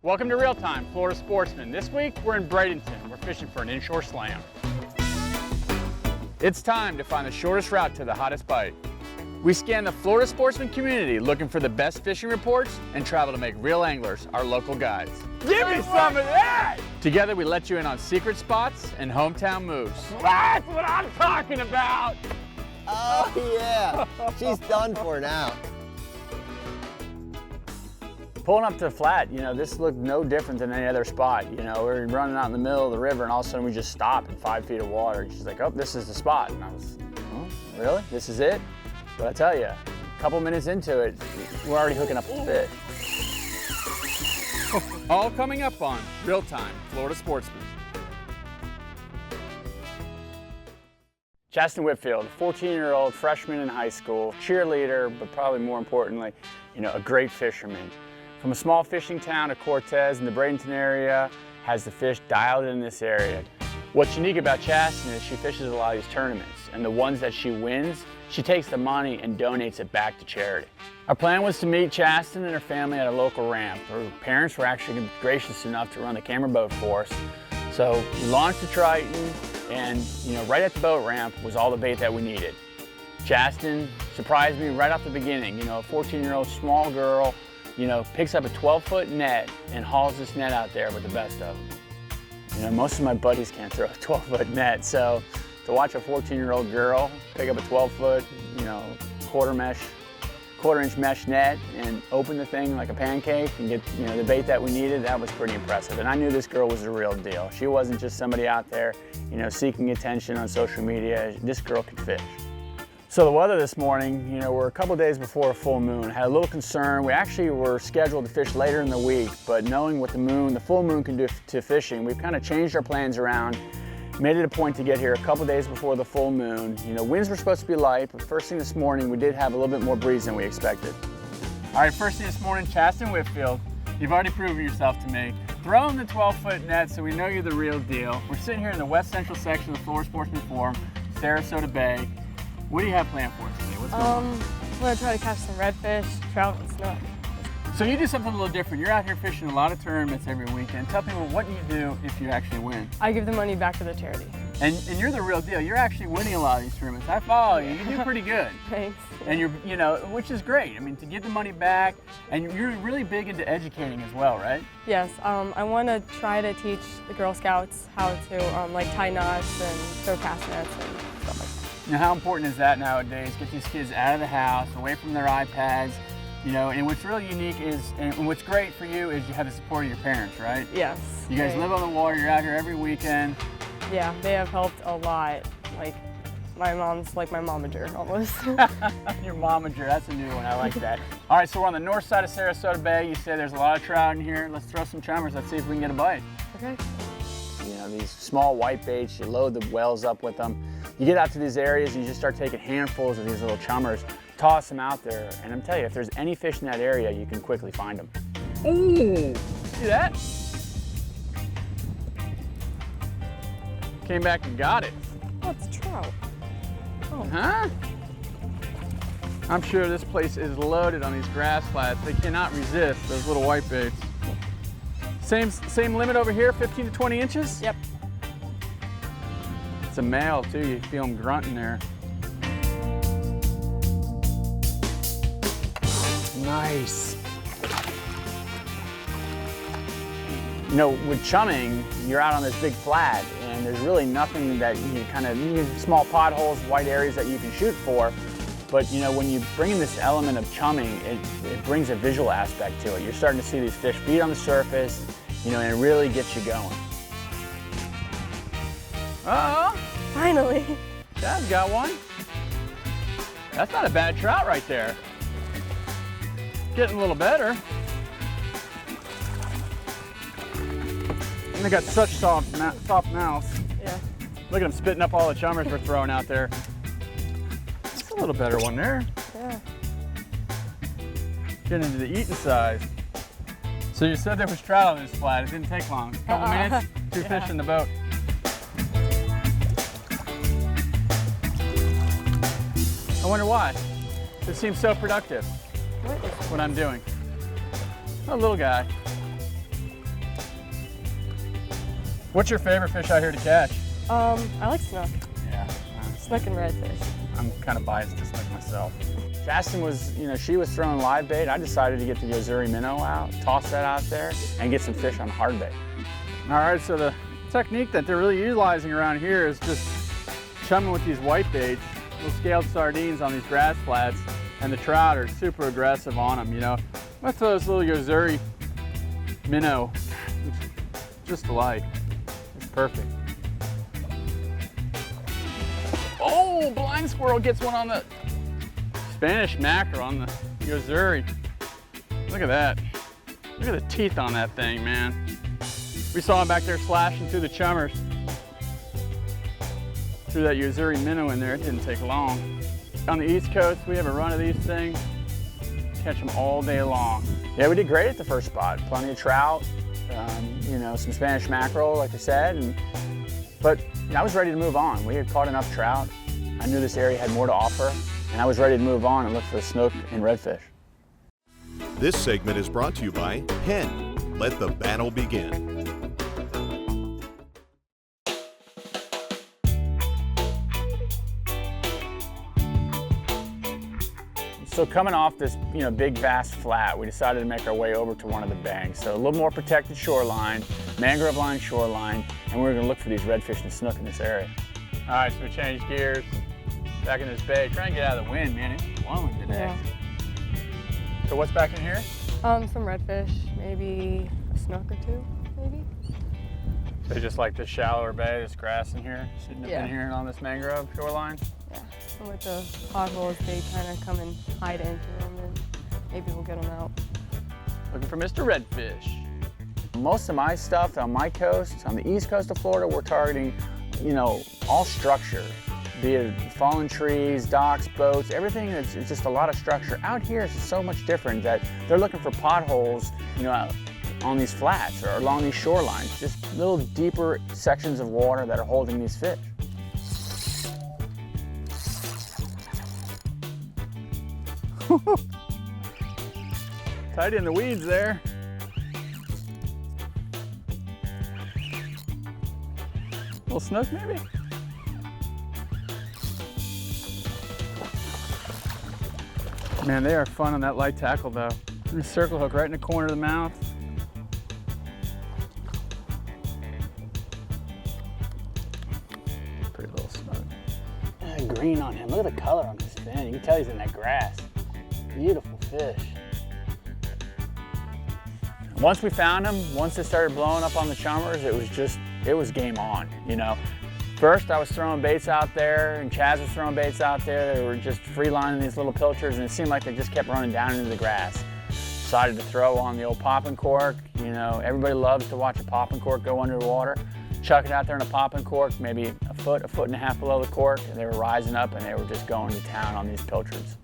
Welcome to Real Time, Florida Sportsman. This week, we're in Bradenton. We're fishing for an inshore slam. It's time to find the shortest route to the hottest bite. We scan the Florida Sportsman community looking for the best fishing reports and travel to make real anglers our local guides. Give me some of that! Together, we let you in on secret spots and hometown moves. That's what I'm talking about! Oh yeah, she's done for now. Pulling up to the flat, you know, this looked no different than any other spot. You know, we're running out in the middle of the river and all of a sudden we just stop in 5 feet of water. And she's like, oh, this is the spot. And I was, oh, really? This is it? But I tell you, a couple minutes into it, we're already hooking up the fish. All coming up on Real Time, Florida Sportsman. Chasten Whitfield, a 14-year-old freshman in high school, cheerleader, but probably more importantly, you know, a great fisherman. From a small fishing town of Cortez in the Bradenton area, has the fish dialed in this area. What's unique about Chasten is she fishes a lot of these tournaments, and the ones that she wins, she takes the money and donates it back to charity. Our plan was to meet Chasten and her family at a local ramp. Her parents were actually gracious enough to run the camera boat for us. So we launched the Triton, and you know, right at the boat ramp was all the bait that we needed. Chasten surprised me right off the beginning. You know, a 14-year-old small girl, you know, picks up a 12-foot net and hauls this net out there with the best of them. You know, most of my buddies can't throw a 12-foot net, so to watch a 14-year-old girl pick up a 12-foot, you know, quarter-inch mesh net and open the thing like a pancake and get, you know, the bait that we needed, that was pretty impressive. And I knew this girl was the real deal. She wasn't just somebody out there, you know, seeking attention on social media. This girl could fish. So the weather this morning, you know, we're a couple days before a full moon. Had a little concern. We actually were scheduled to fish later in the week, but knowing what the full moon can do to fishing, we've kind of changed our plans around. Made it a point to get here a couple days before the full moon. You know, winds were supposed to be light, but first thing this morning, we did have a little bit more breeze than we expected. All right, first thing this morning, Chasten Whitfield. You've already proven yourself to me. Throw in the 12-foot net so we know you're the real deal. We're sitting here in the west central section of the Florida Sportsman Forum, Sarasota Bay. What do you have planned for us today? What's going on? I'm gonna try to catch some redfish, trout, and snook. So you do something a little different. You're out here fishing a lot of tournaments every weekend. Tell people what you do if you actually win. I give the money back to the charity. And you're the real deal. You're actually winning a lot of these tournaments. I follow you. You do pretty good. Thanks. And you're, you know, which is great. I mean, to get the money back, and you're really big into educating as well, right? Yes. I want to try to teach the Girl Scouts how to like tie knots and throw cast nets and stuff like that. Now, how important is that nowadays? Get these kids out of the house, away from their iPads, you know, and what's really unique is, and what's great for you is you have the support of your parents, right? Yes. You guys live on the water, you're out here every weekend. Yeah, they have helped a lot. Like, my mom's like my momager almost. Your momager, that's a new one, I like that. All right, so we're on the north side of Sarasota Bay. You say there's a lot of trout in here. Let's throw some chummers, let's see if we can get a bite. Okay. You know, these small white baits, you load the wells up with them. You get out to these areas and you just start taking handfuls of these little chummers, toss them out there, and I'm telling you, if there's any fish in that area, you can quickly find them. Ooh, see that? Came back and got it. Oh, it's trout. Oh. Huh? I'm sure this place is loaded on these grass flats. They cannot resist those little white baits. Same limit over here, 15 to 20 inches? Yep. It's a male too, you feel him grunting there. Nice. You know, with chumming, you're out on this big flat and there's really nothing that you need small potholes, white areas that you can shoot for. But you know, when you bring in this element of chumming, it brings a visual aspect to it. You're starting to see these fish feed on the surface, you know, and it really gets you going. Uh-oh. Finally. Chad's got one. That's not a bad trout right there. Getting a little better. And they got such soft mouths. Yeah. Look at them spitting up all the chummers we're throwing out there. That's a little better one there. Yeah. Getting into the eating size. So you said there was trout on this flat. It didn't take long. A couple minutes, two fish in the boat. I wonder why. It seems so productive. What is what I'm doing. A little guy. What's your favorite fish out here to catch? I like snook. Yeah. Snook and redfish. I'm kind of biased to snook myself. Chasten was, she was throwing live bait. I decided to get the Gozdz minnow out, toss that out there, and get some fish on hard bait. All right, so the technique that they're really utilizing around here is just chumming with these white baits, little scaled sardines on these grass flats, and the trout are super aggressive on them, I'm gonna throw this little Gozdz minnow, just alike. It's perfect. Oh, blind squirrel gets one on the Spanish mackerel on the Gozdz. Look at that. Look at the teeth on that thing, man. We saw him back there slashing through the chummers. Threw that Gozdz minnow in there, it didn't take long. On the East Coast, we have a run of these things. Catch them all day long. Yeah, we did great at the first spot. Plenty of trout, some Spanish mackerel, like I said. But I was ready to move on. We had caught enough trout. I knew this area had more to offer, and I was ready to move on and look for snook and redfish. This segment is brought to you by Penn. Let the battle begin. So coming off this, big vast flat, we decided to make our way over to one of the banks. So a little more protected shoreline, mangrove line shoreline, and we were gonna look for these redfish and snook in this area. All right, so we changed gears, back in this bay, trying to get out of the wind, man, it's blowing today. Yeah. So what's back in here? Some redfish, maybe a snook or two, maybe. So just like this shallower bay, this grass in here, sitting up Yeah. in here on this mangrove shoreline? Yeah, and with the potholes, they kind of come and hide into them, and maybe we'll get them out. Looking for Mr. Redfish. Most of my stuff on my coast, on the east coast of Florida, we're targeting, all structure, be it fallen trees, docks, boats, everything that's just a lot of structure. Out here is so much different that they're looking for potholes, on these flats or along these shorelines, just little deeper sections of water that are holding these fish. Tight in the weeds there. Little snook maybe? Man, they are fun on that light tackle though. And a circle hook right in the corner of the mouth. Pretty little snook. Green on him. Look at the color on his fin. You can tell he's in that grass. Beautiful fish. Once we found him, once it started blowing up on the chummers, it was game on, First, I was throwing baits out there, and Chaz was throwing baits out there. They were just free lining these little pilchers, and it seemed like they just kept running down into the grass. Decided to throw on the old popping cork. Everybody loves to watch a popping cork go underwater. Chuck it out there in a popping cork, maybe a foot and a half below the cork, and they were rising up, and they were just going to town on these pilchards.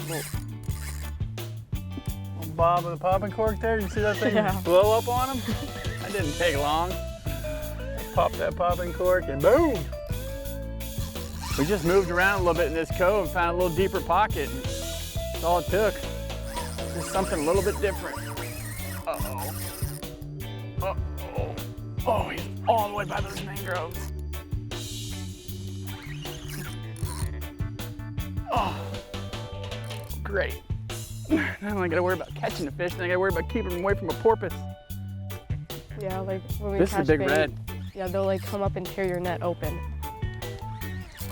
Little bob with a popping cork there. You see that thing blow up on him? That didn't take long. Pop that popping cork and boom! We just moved around a little bit in this cove and found a little deeper pocket. That's all it took. Just something a little bit different. Uh-oh. Uh-oh. Oh, he's all the way by those mangroves. Oh, great. Now I don't gotta worry about catching the fish, then I gotta worry about keeping them away from a porpoise. Yeah, like when we This is a big red. Yeah, they'll come up and tear your net open.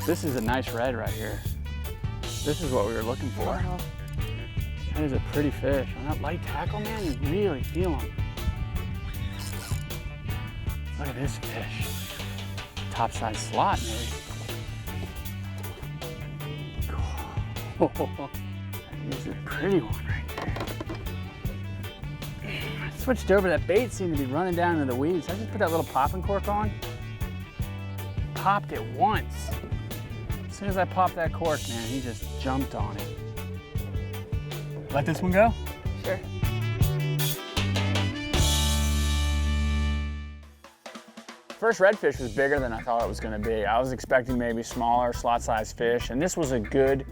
This is a nice red right here. This is what we were looking for. Wow. That is a pretty fish. On that light tackle, man, you really feel him. Look at this fish. Top size slot, maybe. Oh, that is a pretty one right there. I switched over. That bait seemed to be running down into the weeds. I just put that little popping cork on. Popped it once. As soon as I popped that cork, man, he just jumped on it. Let this one go? Sure. First redfish was bigger than I thought it was gonna be. I was expecting maybe smaller slot-sized fish, and this was a good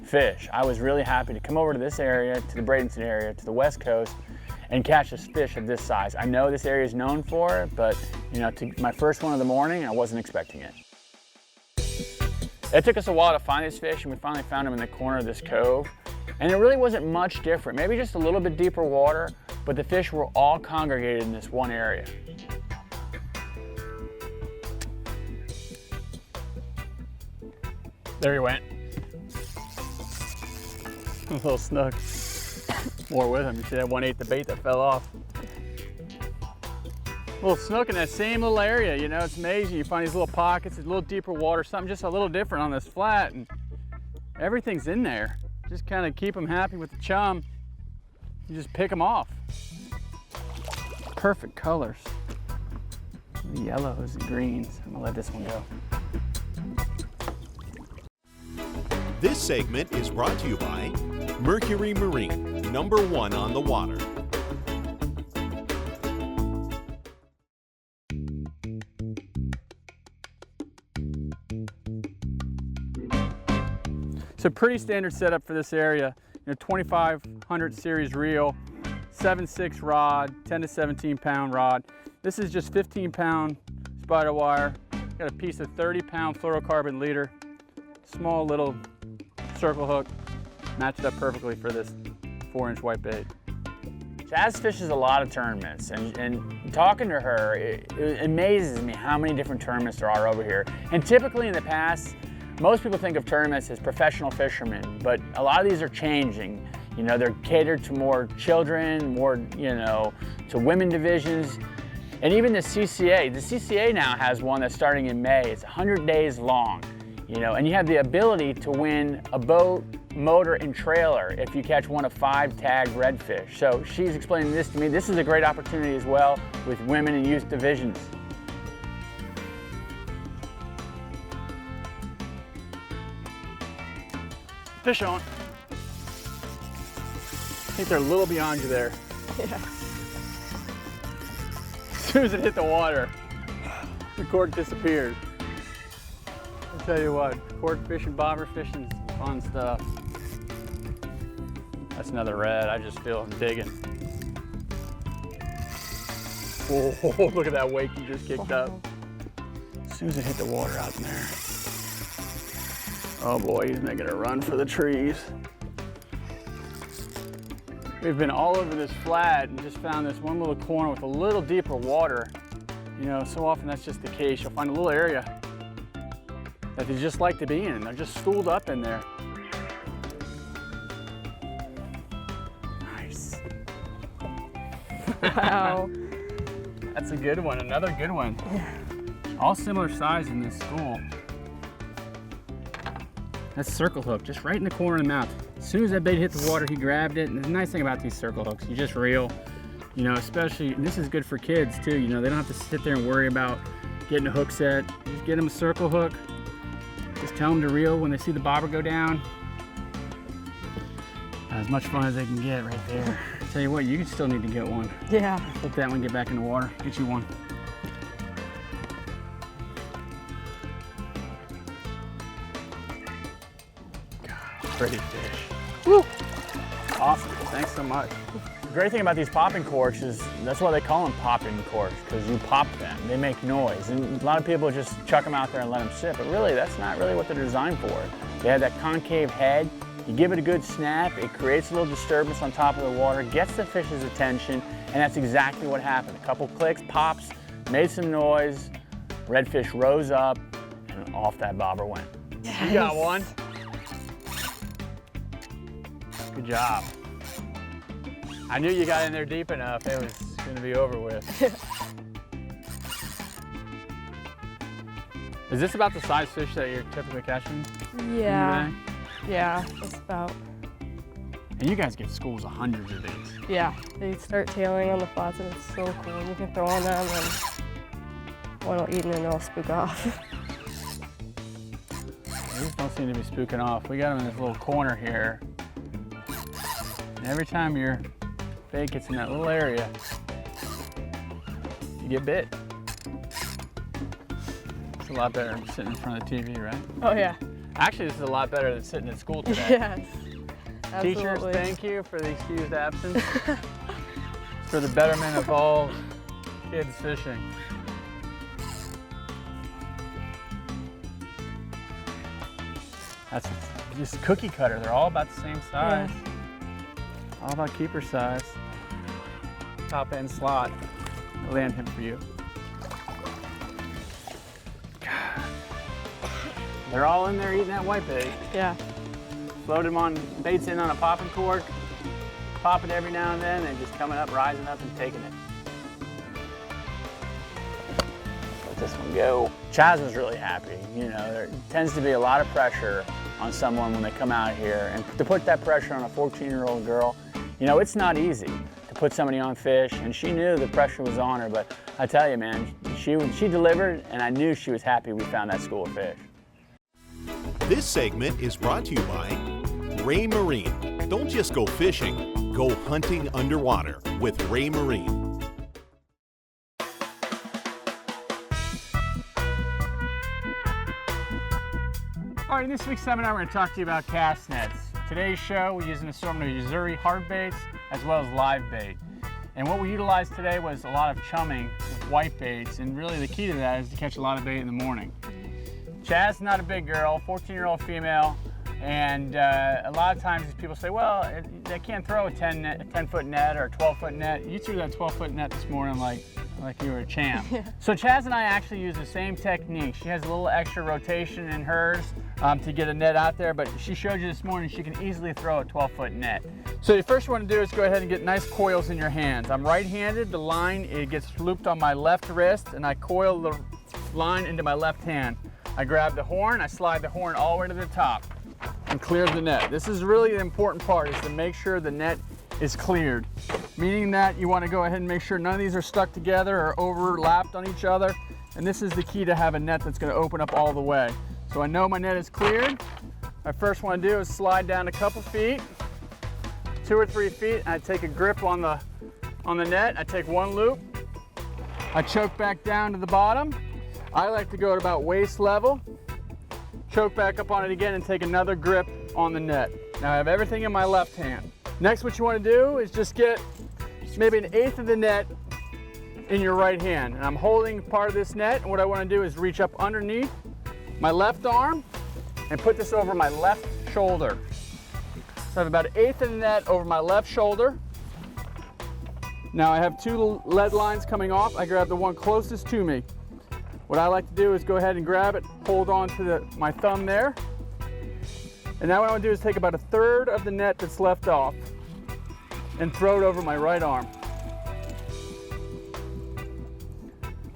fish. I was really happy to come over to this area, to the Bradenton area, to the West Coast, and catch a fish of this size. I know this area is known for it, but you know, to my first one of the morning, I wasn't expecting it. It took us a while to find this fish, and we finally found him in the corner of this cove. And it really wasn't much different, maybe just a little bit deeper water, but the fish were all congregated in this one area. There he went. A little snook. More with him. You see that one ate the bait that fell off. Little snook in that same little area, you know, it's amazing. You find these little pockets, a little deeper water, something just a little different on this flat, and everything's in there. Just kind of keep them happy with the chum. You just pick them off. Perfect colors. The yellows and greens. I'm gonna let this one go. This segment is brought to you by Mercury Marine, #1 on the water. So pretty standard setup for this area. You know, 2500 series reel, 7/6 rod, 10 to 17 pound rod. This is just 15 pound spider wire. Got a piece of 30 pound fluorocarbon leader. Small little circle hook. Matched up perfectly for this 4-inch whitebait. Chaz fishes a lot of tournaments, and talking to her, it amazes me how many different tournaments there are over here. And typically in the past, most people think of tournaments as professional fishermen, but a lot of these are changing. You know, they're catered to more children, more, you know, to women divisions. And even the CCA now has one that's starting in May. It's 100 days long, you know, and you have the ability to win a boat, motor, and trailer if you catch one of 5 tagged redfish. So she's explaining this to me. This is a great opportunity as well with women and youth divisions. Fish on. I think they're a little beyond you there. Yeah. As soon as it hit the water, the cork disappeared. I'll tell you what, cork fishing, bobber fishing is fun stuff. That's another red. I just feel him digging. Whoa, look at that wake he just kicked up. As soon as it hit the water out in there. Oh boy, he's making a run for the trees. We've been all over this flat and just found this one little corner with a little deeper water. You know, so often that's just the case. You'll find a little area that they just like to be in. They're just schooled up in there. Nice. Wow. That's a good one, another good one. All similar size in this school. That's circle hook, just right in the corner of the mouth. As soon as that bait hit the water, he grabbed it. And the nice thing about these circle hooks, you just reel, you know, especially, and this is good for kids too, you know, they don't have to sit there and worry about getting a hook set. Just get them a circle hook. Just tell them to reel when they see the bobber go down. As much fun as they can get right there. Tell you what, you can still need to get one. Yeah. Flip that one, get back in the water, get you one. Pretty fish. Woo! Awesome, thanks so much. The great thing about these popping corks is that's why they call them popping corks, because you pop them, they make noise. And a lot of people just chuck them out there and let them sit, but really that's not really what they're designed for. They have that concave head, you give it a good snap, it creates a little disturbance on top of the water, gets the fish's attention, and that's exactly what happened. A couple clicks, pops, made some noise, redfish rose up, and off that bobber went. Yes. You got one. Good job. I knew you got in there deep enough, it was gonna be over with. Is this about the size fish that you're typically catching? Yeah. Yeah, just about. And you guys get schools of hundreds of these. Yeah, they start tailing on the flats and it's so cool. You can throw on them and one will eat and then they'll spook off. These don't seem to be spooking off. We got them in this little corner here. And every time your bait gets in that little area, you get bit. It's a lot better than sitting in front of the TV, right? Oh yeah. Actually, this is a lot better than sitting at school today. Yes, Teachers, thank you for the excused absence. for the betterment of all kids fishing. That's just cookie cutter. They're all about the same size. Yeah. All about keeper size. Top end slot. I'll land him for you. God. They're all in there eating that whitebait. Yeah. Float them on, baits in on a popping cork. Pop it every now and then, and just coming up, rising up, and taking it. Let this one go. Chaz was really happy. You know, there tends to be a lot of pressure on someone when they come out here, and to put that pressure on a 14-year-old girl, you know, it's not easy to put somebody on fish, and she knew the pressure was on her, but I tell you, man, she delivered, and I knew she was happy we found that school of fish. This segment is brought to you by Raymarine. Don't just go fishing, go hunting underwater with Raymarine. All right, in this week's seminar, we're going to talk to you about cast nets. Today's show, we use an assortment of Missouri hard baits as well as live bait. And what we utilized today was a lot of chumming with white baits, and really the key to that is to catch a lot of bait in the morning. Chaz is not a big girl, 14-year-old female, and a lot of times people say, well, they can't throw a 10-foot net or a 12-foot net. You threw that 12-foot net this morning like you were a champ. So Chaz and I actually use the same technique. She has a little extra rotation in hers to get a net out there, but she showed you this morning she can easily throw a 12-foot net. So the first one to do is go ahead and get nice coils in your hands. I'm right-handed. The line, it gets looped on my left wrist, and I coil the line into my left hand. I grab the horn, I slide the horn all the way to the top and clear the net. This is really the important part, is to make sure the net is cleared. Meaning that you want to go ahead and make sure none of these are stuck together or overlapped on each other. And this is the key to have a net that's going to open up all the way. So I know my net is cleared. I first want to do is slide down a couple feet, 2 or 3 feet, and I take a grip on the net. I take one loop, I choke back down to the bottom. I like to go at about waist level, choke back up on it again, and take another grip on the net. Now I have everything in my left hand. Next, what you want to do is just get maybe 1/8 of the net in your right hand. And I'm holding part of this net, and what I want to do is reach up underneath my left arm and put this over my left shoulder. So I have about 1/8 of the net over my left shoulder. Now I have 2 lead lines coming off. I grab the one closest to me. What I like to do is go ahead and grab it, hold on to my thumb there. And now what I want to do is take about 1/3 of the net that's left off and throw it over my right arm.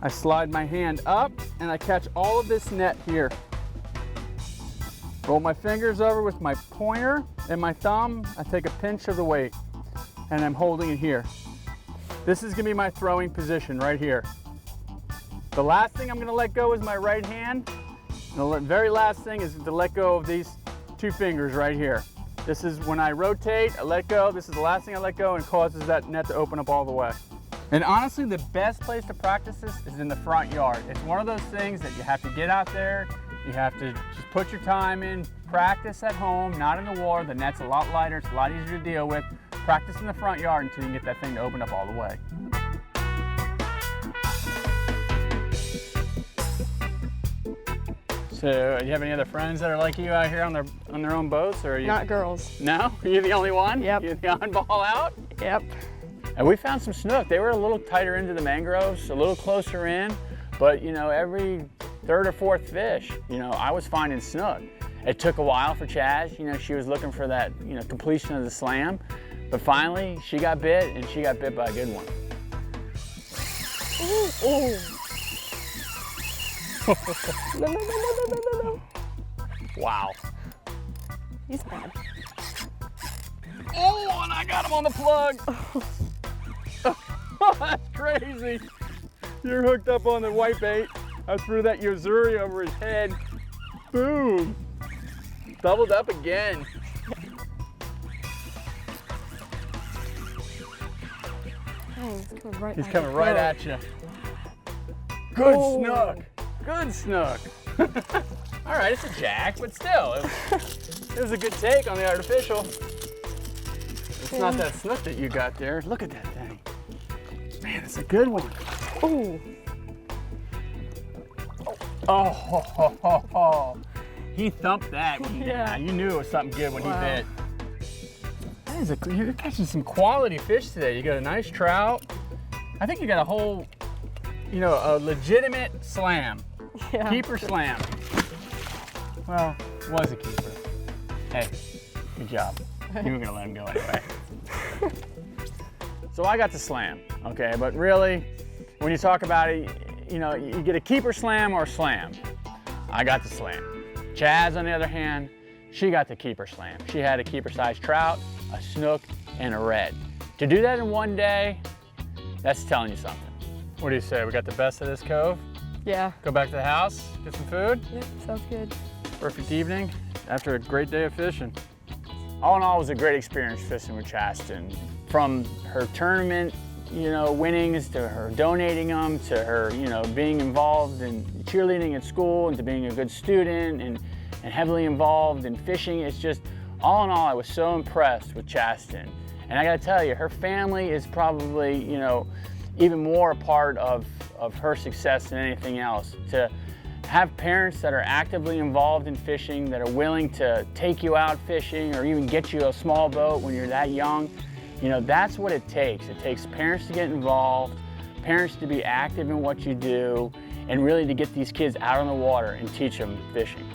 I slide my hand up and I catch all of this net here. Roll my fingers over with my pointer and my thumb. I take a pinch of the weight and I'm holding it here. This is going to be my throwing position right here. The last thing I'm going to let go is my right hand. And the very last thing is to let go of these 2 fingers right here. This is when I rotate, I let go. This is the last thing I let go, and causes that net to open up all the way. And honestly, the best place to practice this is in the front yard. It's one of those things that you have to get out there. You have to just put your time in, practice at home, not in the water. The net's a lot lighter, it's a lot easier to deal with. Practice in the front yard until you can get that thing to open up all the way. So, do you have any other friends that are like you out here on their own boats, or are you? Not girls. No? Are you the only one? Yep. You're the oddball out? Yep. And we found some snook. They were a little tighter into the mangroves, a little closer in, but you know, every 3rd or 4th fish, you know, I was finding snook. It took a while for Chaz. You know, she was looking for that, you know, completion of the slam, but finally she got bit, and she got bit by a good one. Ooh, ooh. No. Wow. He's bad. Oh, and I got him on the plug. That's crazy. You're hooked up on the whitebait. I threw that Missouri over his head. Boom. Doubled up again. Oh, he's coming right at you. Good snook. Good snook. All right, it's a jack, but still, it was a good take on the artificial. It's not that snook that you got there. Look at that thing. Man, that's a good one. Ooh. Oh, ho, ho, ho, ho. He thumped that. Yeah. You knew it was something good when Wow. he bit. That is you're catching some quality fish today. You got a nice trout. I think you got a whole, a legitimate slam. Yeah. Keeper slam. Well, was a keeper. Hey, good job. You were gonna let him go anyway. So I got the slam, okay? But really, when you talk about it, you get a keeper slam or a slam. I got the slam. Chaz, on the other hand, she got the keeper slam. She had a keeper-sized trout, a snook, and a red. To do that in one day, that's telling you something. What do you say? We got the best of this cove? Yeah. Go back to the house, get some food? Yep, sounds good. Perfect evening after a great day of fishing. All in all, it was a great experience fishing with Chasten. From her tournament, winnings, to her donating them, to her, being involved in cheerleading at school, and to being a good student and heavily involved in fishing. It's just, all in all, I was so impressed with Chasten. And I gotta tell you, her family is probably, even more a part of her success than anything else. To have parents that are actively involved in fishing, that are willing to take you out fishing or even get you a small boat when you're that young, that's what it takes. It takes parents to get involved, parents to be active in what you do, and really to get these kids out on the water and teach them fishing.